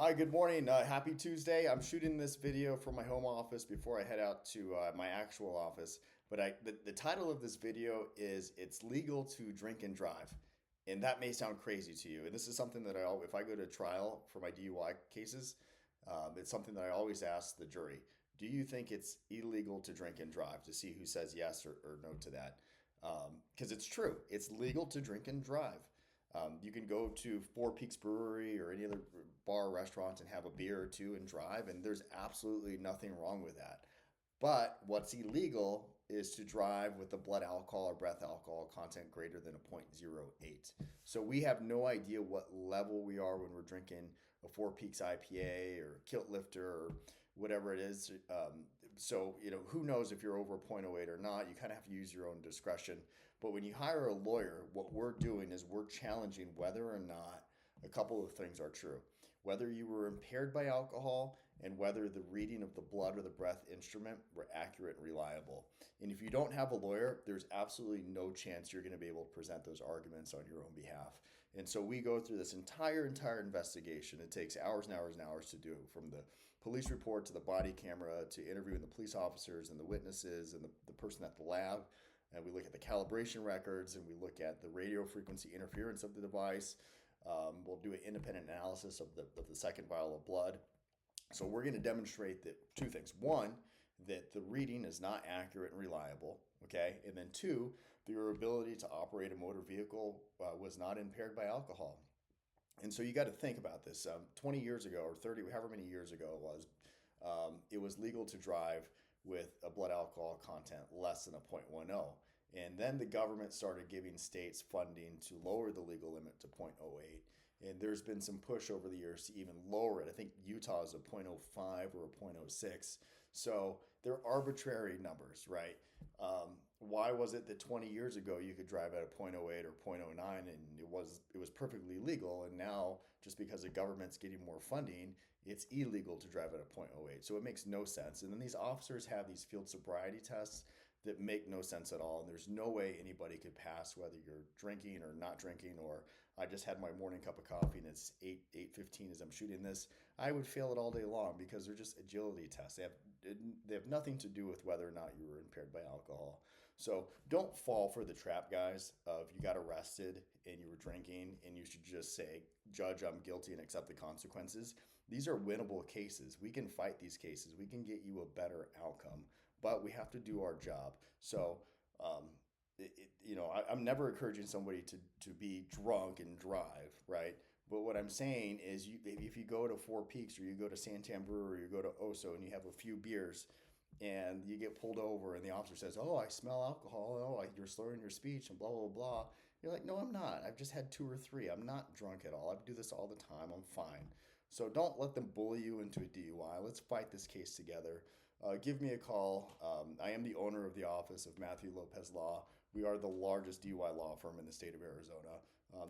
Hi, good morning. Happy Tuesday. I'm shooting this video from my home office before I head out to my actual office. But the title of this video is "It's Legal to Drink and Drive," and that may sound crazy to you. And this is something that if I go to trial for my DUI cases, it's something that I always ask the jury: Do you think it's illegal to drink and drive? To see who says yes or no to that, because it's true. It's legal to drink and drive. You can go to Four Peaks Brewery or any other bar or restaurant and have a beer or two and drive, and there's absolutely nothing wrong with that. But what's illegal is to drive with the blood alcohol or breath alcohol content greater than a 0.08. So we have no idea what level we are when we're drinking a Four Peaks IPA or Kilt Lifter or whatever it is. Who knows if you're over a 0.08 or not? You kind of have to use your own discretion. But when you hire a lawyer, what we're doing is we're challenging whether or not a couple of things are true. Whether you were impaired by alcohol and whether the reading of the blood or the breath instrument were accurate and reliable. And if you don't have a lawyer, there's absolutely no chance you're going to be able to present those arguments on your own behalf. And so we go through this entire investigation. It takes hours and hours and hours to do, from the police report to the body camera to interviewing the police officers and the witnesses and the person at the lab. And we look at the calibration records and we look at the radio frequency interference of the device. We'll do an independent analysis of the second vial of blood. So we're going to demonstrate that two things. One, that the reading is not accurate and reliable. Okay. And then two, that your ability to operate a motor vehicle was not impaired by alcohol. And so you got to think about this. 20 years ago or 30, however many years ago it was legal to drive with a blood alcohol content less than a 0.10. And then the government started giving states funding to lower the legal limit to 0.08. And there's been some push over the years to even lower it. I think Utah is a 0.05 or a 0.06. So they're arbitrary numbers, right? Why was it that 20 years ago you could drive at a 0.08 or 0.09 and it was perfectly legal, and now just because the government's getting more funding, it's illegal to drive at a 0.08? So it makes no sense. And then these officers have these field sobriety tests that make no sense at all. And there's no way anybody could pass whether you're drinking or not drinking, or I just had my morning cup of coffee and it's 8:15 as I'm shooting this. I would fail it all day long because they're just agility tests. They have nothing to do with whether or not you were impaired by alcohol. So don't fall for the trap, guys, of you got arrested and you were drinking and you should just say, "Judge, I'm guilty," and accept the consequences. These are winnable cases. We can fight these cases. We can get you a better outcome, but we have to do our job. So, I'm never encouraging somebody to be drunk and drive, right? But what I'm saying is, if you go to Four Peaks or you go to Santan Brewery or you go to Oso and you have a few beers and you get pulled over and the officer says, "Oh, I smell alcohol. Oh, you're slurring your speech," and blah, blah, blah. You're like, "No, I'm not. I've just had two or three. I'm not drunk at all. I do this all the time. I'm fine." So don't let them bully you into a DUI. Let's fight this case together. Give me a call. I am the owner of the office of Matthew Lopez Law. We are the largest DUI law firm in the state of Arizona.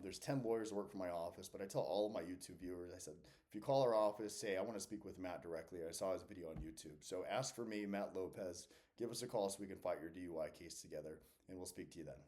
There's 10 lawyers that work for my office, but I tell all of my YouTube viewers, I said, if you call our office, say, "I want to speak with Matt directly. I saw his video on YouTube." So ask for me, Matt Lopez. Give us a call so we can fight your DUI case together, and we'll speak to you then.